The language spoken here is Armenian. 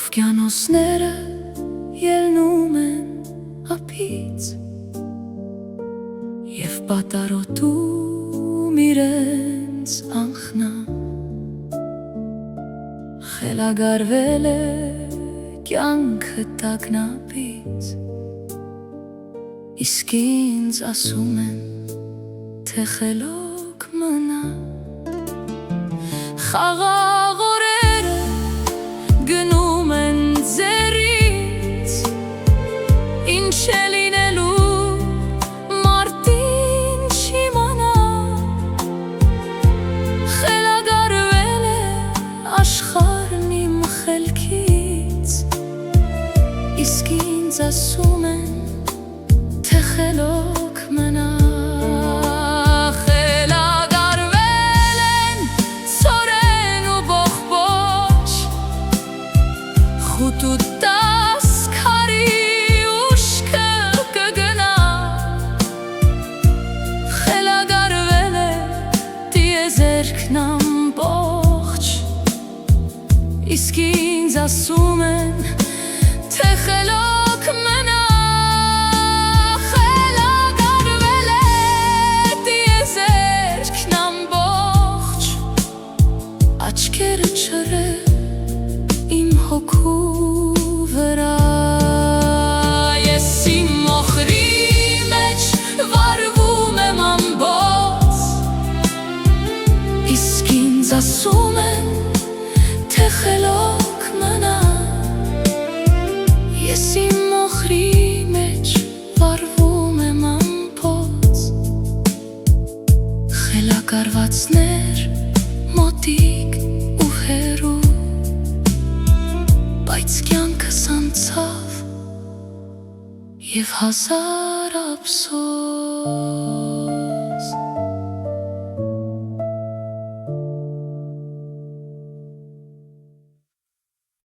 Օվկիանոսները ելնում են ափից և պատառոտում իրենց անխնամ, խելագարվել է կյանքը տագնապից, իսկ ինձ ասում են, թե խելոք մնա։ Խաղաղ օրերը գնում են ձեռից, ինչ է լինելու մարդին չիմանա, խելագարվել է աշխարհն իմ խելքից, իսկ ինձ ասում են, թե խելոք մնա։ Խուտ ու տաս քարի ուշքը կգնա, խելագարվել է տիեզերքն ամբողջ, իսկ ինձ ասում են, թե խելոք մնա։ Խելագարվել է տիեզերքն ամբողջ, աչքերը չռել իմ հոգու վրա, ես իմ մոխրի մեջ վարվում եմ ամբոց, իսկ ինձ ասում են, թե խելոք մնա։ Ես իմ մոխրի մեջ վարվում եմ ամբոց, խելագարվածներ մոտիկ ու հեռու, բայց կյանքս անցավ և հազար ափսոս։